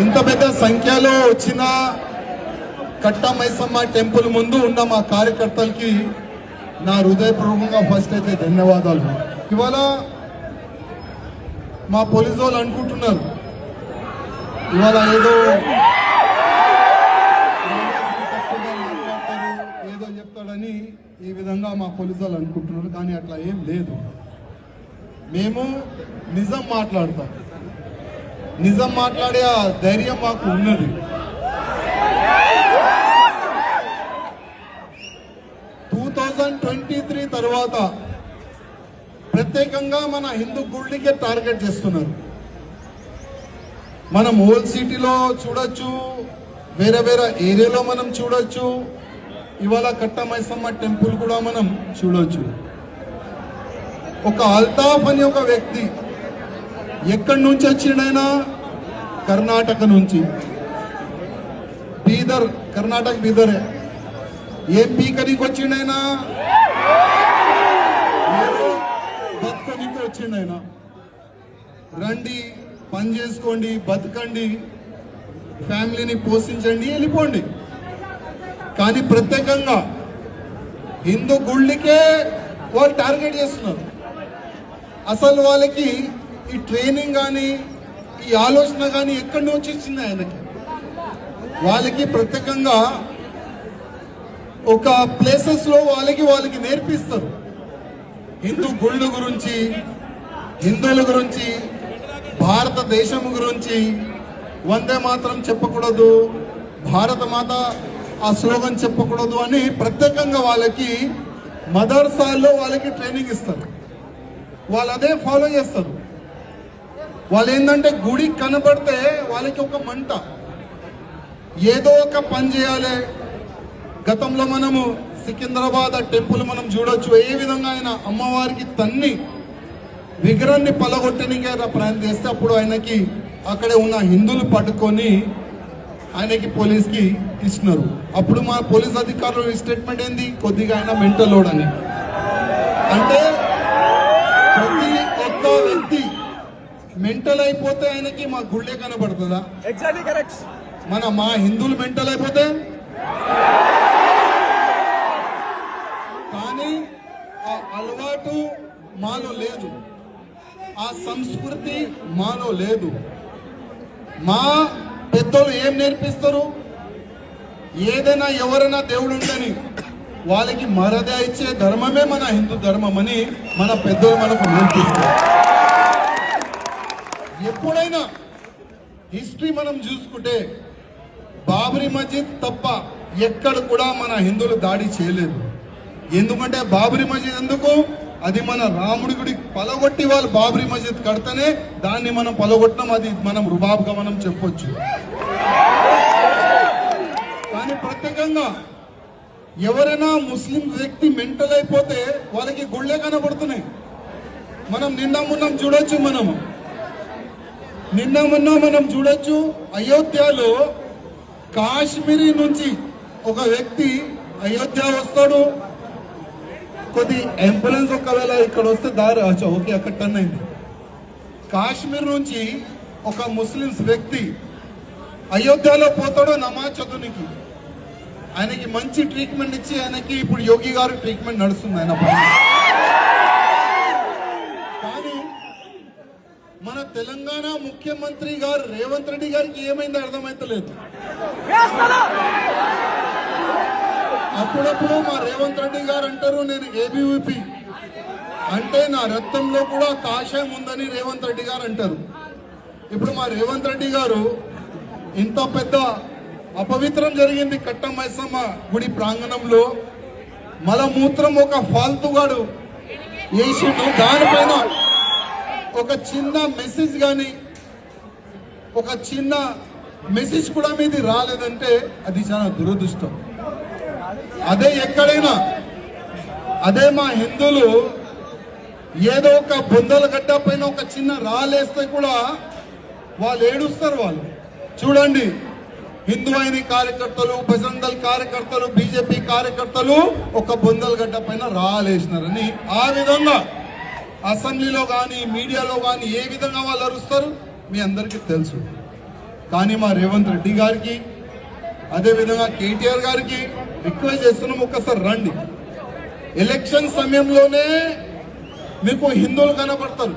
ఇంత పెద్ద సంఖ్యలో వచ్చిన కట్టా మైసమ్మ టెంపుల్ ముందు ఉన్న మా కార్యకర్తలకి నా హృదయపూర్వకంగా ఫస్ట్ అయితే ధన్యవాదాలు. ఇవాళ మా పోలీసు వాళ్ళు అనుకుంటున్నారు ఇవాళ ఏదో చెప్తాడని ఈ విధంగా మా పోలీసు వాళ్ళు అనుకుంటున్నారు. కానీ అట్లా ఏం లేదు. మేము నిజం మాట్లాడతాం. నిజం మాట్లాడే ఆ ధైర్యం మాకు ఉన్నది. 2023 తర్వాత ప్రత్యేకంగా మన హిందూ గుళ్ళకే టార్గెట్ చేస్తున్నారు. మనం ఓల్డ్ సిటీలో చూడొచ్చు, వేరే వేరే ఏరియాలో మనం చూడొచ్చు. ఇవాళ కట్టా మైసమ్మ టెంపుల్ కూడా మనం చూడొచ్చు. ఒక అల్తాఫ్ అని ఒక వ్యక్తి ఎక్కడి నుంచి వచ్చిండైనా కర్ణాటక నుంచి, బీదర్, కర్ణాటక బీదరే. ఏం పీకనికి వచ్చిండైనా బతుకనికి వచ్చిండైనా. రండి, పని చేసుకోండి, బతకండి, ఫ్యామిలీని పోషించండి, వెళ్ళిపోండి. కానీ ప్రత్యేకంగా హిందూ గుళ్ళకే వాళ్ళు టార్గెట్ చేస్తున్నారు. అసలు వాళ్ళకి ఈ ట్రైనింగ్ కానీ ఈ ఆలోచన కానీ ఎక్కడి నుంచి వచ్చింది ఆయనకి? వాళ్ళకి ప్రత్యేకంగా ఒక ప్లేసెస్ లో వాళ్ళకి నేర్పిస్తారు హిందూ గుళ్ళ గురించి, హిందువుల గురించి, భారతదేశం గురించి. వందే మాత్రం చెప్పకూడదు, భారత మాత ఆ స్లోగన్ చెప్పకూడదు అని ప్రత్యేకంగా వాళ్ళకి మదర్సాల్లో వాళ్ళకి ట్రైనింగ్ ఇస్తారు. వాళ్ళు అదే ఫాలో చేస్తారు. వాళ్ళు ఏంటంటే గుడి కనబడితే వాళ్ళకి ఒక మంట, ఏదో ఒక పని చేయాలి. గతంలో మనము సికింద్రాబాద్ టెంపుల్ మనం చూడొచ్చు. ఏ విధంగా ఆయన అమ్మవారికి తన్ని విగ్రహాన్ని పలగొట్టడానికి ప్రయత్నం చేస్తే అప్పుడు ఆయనకి అక్కడే ఉన్న హిందువులు పట్టుకొని ఆయనకి పోలీస్కి ఇస్తున్నారు. అప్పుడు మా పోలీస్ అధికారులు స్టేట్మెంట్ ఏంది? కొద్దిగా ఆయన మెంటల్ లోడ్ అని. అంటే ప్రతి ఒక్క వ్యక్తి మెంటల్ అయిపోతే ఆయనకి మా గుళ్ళే కనబడుతుందా? మా హిందువులు మెంటల్ అయిపోతే. కానీ ఆ అలవాటు మాలో లేదు, ఆ సంస్కృతి మాలో లేదు. మా పెద్దోళ్ళు ఏం నేర్పిస్తారు? ఏదైనా ఎవరైనా దేవుడు ఉండని వాళ్ళకి మర్యాద ఇచ్చే ధర్మమే మన హిందూ ధర్మం అని మన పెద్దోళ్ళు మనకు నేర్పిస్తారు. ఎప్పుడైనా హిస్టరీ మనం చూసుకుంటే బాబ్రీ మస్జిద్ తప్ప ఎక్కడ కూడా మన హిందువులు దాడి చేయలేదు. ఎందుకంటే బాబ్రీ మస్జిద్ ఎందుకు? అది మన రాముడి గుడి పలగొట్టి వాళ్ళు బాబ్రీ మస్జిద్ కడితేనే దాన్ని మనం పలగొట్టడం. అది మనం రుబాబ్గా మనం చెప్పొచ్చు. కానీ ప్రత్యేకంగా ఎవరైనా ముస్లిం వ్యక్తి మెంటల్ అయిపోతే వాళ్ళకి గుళ్ళే కనబడుతున్నాయి. మనం నిన్న మొన్న మనం చూడొచ్చు. అయోధ్యలో కాశ్మీరీ నుంచి ఒక వ్యక్తి అయోధ్య వస్తాడు. కొద్ది అంబులెన్స్ ఒకవేళ ఇక్కడ వస్తే దారి ఓకే అక్కడ టర్న్ అయింది. కాశ్మీర్ నుంచి ఒక ముస్లిమ్స్ వ్యక్తి అయోధ్యలో పోతాడు నమాజ్ చదువునికి. ఆయనకి మంచి ట్రీట్మెంట్ ఇచ్చి ఆయనకి ఇప్పుడు యోగి గారు ట్రీట్మెంట్ నడుస్తుంది ఆయన. కానీ మన తెలంగాణ ముఖ్యమంత్రి గారు రేవంత్ రెడ్డి గారికి ఏమైందో అర్థమైతలేదు. అప్పుడప్పుడు మా రేవంత్ రెడ్డి గారు అంటారు నేను ఏబీవీపీ అంటే నా రక్తంలో కూడా కాషాయం ఉందని రేవంత్ రెడ్డి గారు అంటారు. ఇప్పుడు మా రేవంత్ రెడ్డి గారు ఇంత పెద్ద అపవిత్రం జరిగింది కట్టా మైసమ్మ గుడి ప్రాంగణంలో. మలమూత్రం ఒక ఫాల్తుగాడు వేసిండు. దానిపైన ఒక చిన్న మెసేజ్ కానీ ఒక చిన్న మెసేజ్ కూడా మీది రాలేదంటే అది చాలా దురదృష్టం. అదే ఎక్కడైనా అదే మా హిందువులు ఏదో ఒక బొందల గడ్డ పైన ఒక చిన్న రాలేస్తే కూడా వాళ్ళు ఏడుస్తారు. వాళ్ళు చూడండి, హిందువైన కార్యకర్తలు, బజరంగ్ దళ్ కార్యకర్తలు, బీజేపీ కార్యకర్తలు ఒక బొందల గడ్డ పైన రాలేసినారని ఆ విధంగా అసెంబ్లీలో కానీ మీడియాలో కానీ ఏ విధంగా వాళ్ళు అరుస్తారు మీ అందరికీ తెలుసు. కానీ మా రేవంత్ రెడ్డి గారికి అదేవిధంగా కేటీఆర్ గారికి రిక్వెస్ట్ చేస్తున్నాం, ఒక్కసారి రండి. ఎలక్షన్ సమయంలోనే మీకు హిందువులు కనబడతారు,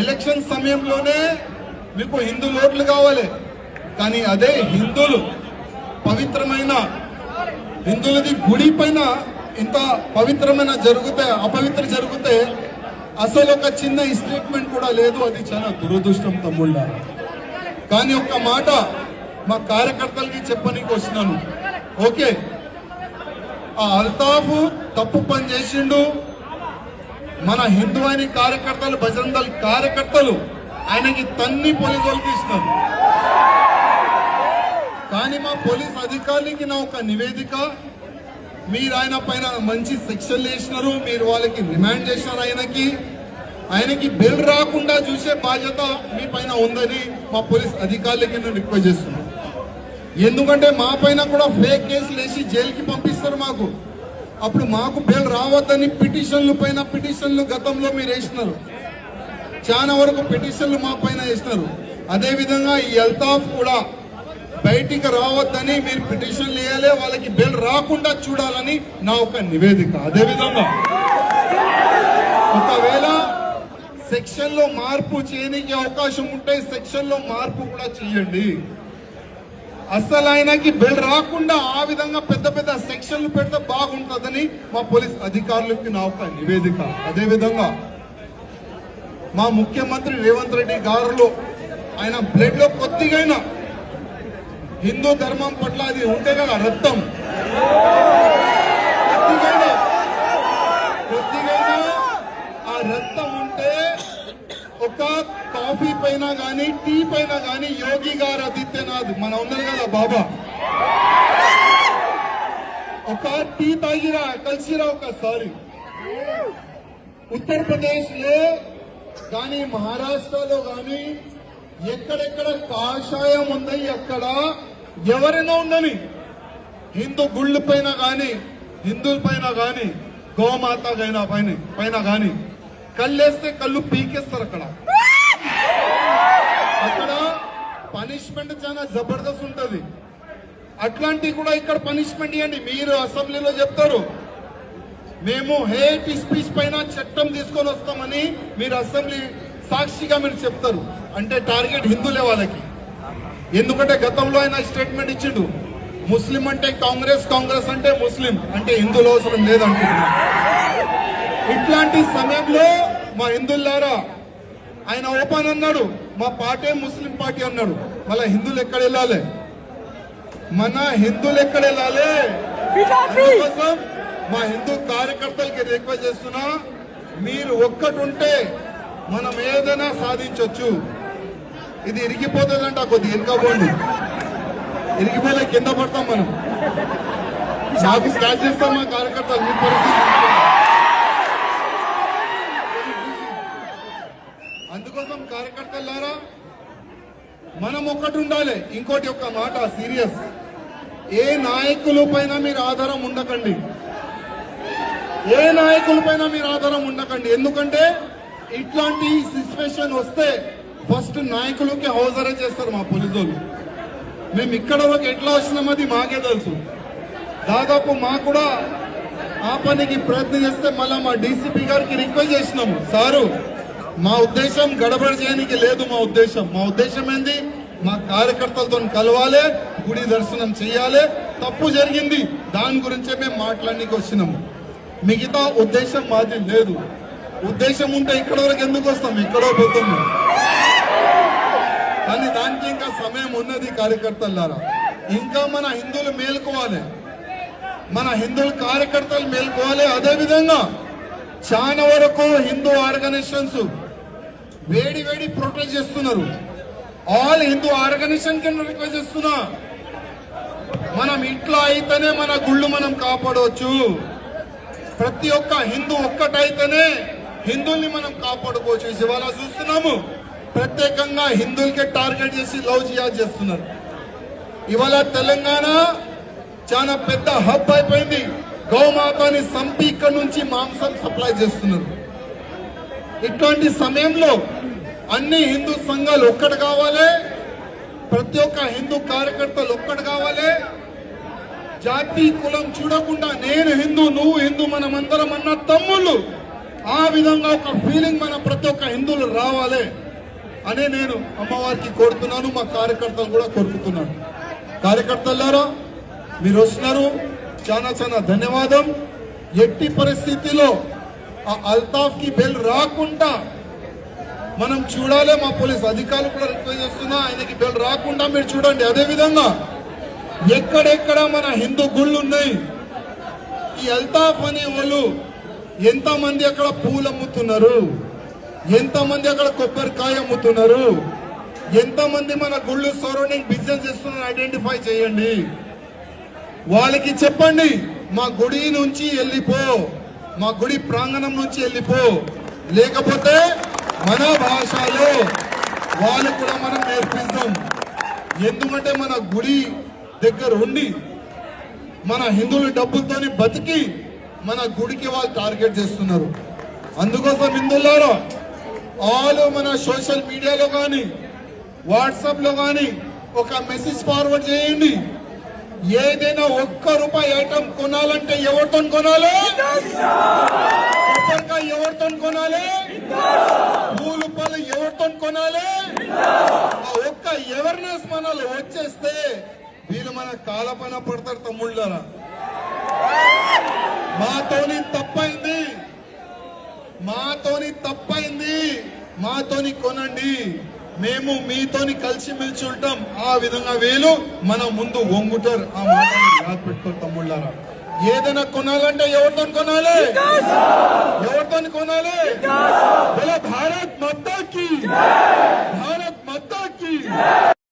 ఎలక్షన్ సమయంలోనే మీకు హిందూ ఓట్లు కావాలి. కానీ అదే హిందువులు పవిత్రమైన హిందువులది గుడి పైన ఇంత పవిత్రమైన జరిగితే అపవిత్ర జరిగితే అసలు ఒక చిన్న స్టేట్మెంట్ కూడా లేదు. అది చాలా దురదృష్టం తమ్ముళ్ళ. కానీ ఒక్క మాట మా కార్యకర్తలకి చెప్పనీకి వచ్చినాను. ఓకే, ఆ అల్తాఫ్ తప్పు పని చేసిండు, మన హిందూ అని కార్యకర్తలు బజరంగ దళ్ కార్యకర్తలు ఆయనకి తన్ని పోలీసులు తీసినారు. కానీ మా పోలీస్ అధికారులకి నా ఒక నివేదిక, మీరు ఆయన పైన మంచి సెక్షన్లు వేసినారు, మీరు వాళ్ళకి రిమాండ్ చేసినారు, ఆయనకి బెయిల్ రాకుండా చూసే బాధ్యత మీ పైన ఉందని మా పోలీస్ అధికారులకి నేను రిక్వెస్ట్ చేస్తున్నాను. ఎందుకంటే మా పైన కూడా ఫేక్ కేసులు వేసి జైలుకి పంపిస్తారు మాకు. అప్పుడు మాకు బెయిల్ రావద్దని పిటిషన్లు గతంలో మీరు వేసినారు, చాలా వరకు పిటిషన్లు మా పైన వేసినారు. అదేవిధంగా ఈ అల్తాఫ్ కూడా బయటికి రావద్దని మీరు పిటిషన్లు వేయాలి, వాళ్ళకి బెయిల్ రాకుండా చూడాలని నా ఒక నివేదిక. అదేవిధంగా ఒకవేళ సెక్షన్ లో మార్పు చేయడానికి అవకాశం ఉంటే సెక్షన్ లో మార్పు కూడా చేయండి. అసలు ఆయనకి బెయిల్ రాకుండా ఆ విధంగా పెద్ద పెద్ద సెక్షన్లు పెడితే బాగుంటుందని మా పోలీస్ అధికారులకి నా ఒక నివేదిక. అదేవిధంగా మా ముఖ్యమంత్రి రేవంత్ రెడ్డి గారులో ఆయన బ్లడ్ లో కొద్దిగైనా హిందూ ధర్మం పట్ల అది ఉంటే కదా రక్తం, కొద్దిగైనా ఆ రక్తం ఉంటే ఒక కాఫీ పైన గాని టీ పైన గాని యోగి గారు ఆదిత్యనాథ్ మన ఉన్నారు కదా బాబా, ఒక టీ తాగిరా కలిసిరా ఒకసారి. ఉత్తరప్రదేశ్ లో కానీ మహారాష్ట్రలో కానీ ఎక్కడెక్కడ కాషాయం ఉంది, అక్కడ ఎవరైనా ఉండని హిందూ గుళ్ళ పైన గాని హిందువుల పైన గాని గోమాత పైన గాని కళ్ళేస్తే కళ్ళు పీకేస్తారు. అక్కడ పనిష్మెంట్ చాలా జబర్దస్త్ ఉంటది. అట్లాంటివి కూడా ఇక్కడ పనిష్మెంట్ ఇవ్వండి. మీరు అసెంబ్లీలో చెప్తారు మేము హేట్ స్పీచ్ పైన చట్టం తీసుకొని వస్తామని, మీరు అసెంబ్లీ సాక్షిగా మీరు చెప్తారు. అంటే టార్గెట్ హిందువులే వాళ్ళకి. ఎందుకంటే గతంలో ఆయన స్టేట్మెంట్ ఇచ్చిండు, ముస్లిం అంటే కాంగ్రెస్, కాంగ్రెస్ అంటే ముస్లిం, అంటే హిందువులు అవసరం లేదంటున్నారు. ఇట్లాంటి సమయంలో మా హిందువులారా ఆయన ఓపెన్ అన్నాడు, మా పార్టీ ముస్లిం పార్టీ అన్నాడు. మళ్ళా హిందువులు ఎక్కడ వెళ్ళాలి, మన హిందువులు ఎక్కడ వెళ్ళాలి? అందుకోసం మా హిందూ కార్యకర్తలకి రిక్వెస్ట్ చేస్తున్నా, మీరు ఒక్కటుంటే మనం ఏదైనా సాధించవచ్చు. ఇది ఇరిగిపోతుందంట, కొద్దిగా ఇరకపోండి, ఇరిగిపోతే కింద పడతాం మనం. నాకు స్టార్ట్ చేస్తాం మా కార్యకర్తలు. మీ పరిస్థితి అందుకోసం కార్యకర్తలారా మనం ఒక్కటి ఉండాలి. ఇంకోటి ఒక మాట సీరియస్, ఏ నాయకుల పైన మీరు ఆధారం ఉండకండి, ఏ నాయకుల పైన మీరు ఆధారం ఉండకండి. ఎందుకంటే ఇట్లాంటి సిచ్యువేషన్ వస్తే ఫస్ట్ నాయకులకి హౌస్ అరెస్ట్ చేస్తారు మా పోలీసులు. మేము ఇక్కడ వరకు ఎట్లా వచ్చినామది మాకే తెలుసు. దాదాపు మాకు కూడా ఆ పనికి ప్రయత్నం చేస్తే మళ్ళీ మా డీసీపీ గారికి రిక్వెస్ట్ చేసినాము, సారు మా ఉద్దేశం గడబడి చేయడానికి లేదు. మా ఉద్దేశం ఏంది, మా కార్యకర్తలతో కలవాలి, గుడి దర్శనం చేయాలి. తప్పు జరిగింది, దాని గురించే మేము మాట్లాడడానికి వచ్చినాము. మిగతా ఉద్దేశం మాది లేదు. ఉద్దేశం ఉంటే ఇక్కడ వరకు ఎందుకు వస్తాం, ఎక్కడో పోతాము. కానీ దానికి ఇంకా సమయం ఉన్నది కార్యకర్తలారా. ఇంకా మన హిందువులు మేల్కోవాలి, మన హిందువుల కార్యకర్తలు మేల్కోవాలి. అదేవిధంగా చాలా వరకు హిందూ ఆర్గనైజేషన్స్ వేడి ప్రొటెస్ట్ చేస్తున్నారు. ఆల్ హిందూ ఆర్గనైజేషన్ కింద రిక్వెస్ట్ చేస్తున్నా, మనం ఇట్లా అయితేనే మన గుళ్ళు మనం కాపాడవచ్చు. ప్రతి ఒక్క హిందూ ఒక్కటైతేనే హిందువుల్ని మనం కాపాడుకోవచ్చు. ఇవాళ చూస్తున్నాము ప్రత్యేకంగా హిందువులకే టార్గెట్ చేసి లవ్ జిహాద్ చేస్తున్నారు. ఇవాళ తెలంగాణ చాలా పెద్ద హబ్ అయిపోయింది. గోమాతని సంపి ఇక్కడ నుంచి మాంసం సప్లై చేస్తున్నారు. ఇట్లాంటి సమయంలో అన్ని హిందూ సంఘాలు ఒక్కటి కావాలి, ప్రతి ఒక్క హిందూ కార్యకర్తలు ఒక్కటి కావాలి. జాతి కులం చూడకుండా నేను హిందూ నువ్వు హిందూ మనమందరం అన్న తమ్ముళ్ళు, ఆ విధంగా ఒక ఫీలింగ్ మన ప్రతి ఒక్క హిందువులు రావాలి అని నేను అమ్మవారికి కోరుతున్నాను. మా కార్యకర్తలు కూడా కోరుకుతున్నాను. కార్యకర్తలారా మీరు వస్తున్నారు, చాలా చాలా ధన్యవాదం. ఎట్టి పరిస్థితిలో ఆ అల్తాఫ్ కి బెల్ రాకుండా మనం చూడాలి. మా పోలీస్ అధికారులు కూడా రిక్వెస్ట్ చేస్తున్నా, ఆయనకి బెల్ రాకుండా మీరు చూడండి. అదే విధంగా ఎక్కడెక్కడ మన హిందూ గుళ్ళు ఉన్నాయి, ఈ అల్తాఫ్ అనే వాళ్ళు ఎంతమంది అక్కడ పూలు అమ్ముతున్నారు, ఎంతమంది అక్కడ కొబ్బరికాయ అమ్ముతున్నారు, ఎంతమంది మన గుళ్ళు సరౌండింగ్ బిజినెస్ చేస్తున్నారు ఐడెంటిఫై చేయండి. వాళ్ళకి చెప్పండి మా గుడి నుంచి వెళ్ళిపో, మా గుడి ప్రాంగణం నుంచి వెళ్ళిపో, లేకపోతే మన భాషలో వాళ్ళు కూడా మనం నేర్పిస్తాం. ఎందుకంటే మన గుడి దగ్గర ఉండి మన హిందువుల డబ్బులతోని బతికి మన గుడికి వాళ్ళు టార్గెట్ చేస్తున్నారు. అందుకోసం హిందువులారా ఆల్ మన సోషల్ మీడియాలో కానీ వాట్సాప్ లో కానీ ఒక మెసేజ్ ఫార్వర్డ్ చేయండి. ఏదైనా ₹1 ఐటమ్ కొనాలంటే ఎవరితో కొనాలి? కొబ్బరికాయ ఎవరితో కొనాలి? పూలు పళ్ళు ఎవరితో కొనాలి? ఆ ఒక్క అవేర్నెస్ మనలో వచ్చేస్తే వీళ్ళు మన కాలపైన పడతారు. తమ్ముళ్ళారా మాతోని తప్పైంది, మాతోని కొనండి, మేము మీతోని కలిసి మెలిసి ఉంటాం. ఆ విధంగా వీళ్ళు మన ముందు వంగుతారు. ఆ మాటని యాద పెట్టుకో తమ్ముళ్ళారా. ఏదైనా కొనాలంటే ఎవరితో కొనాలి? ఎవరితో కొనాలి? భారత్ మాతాకి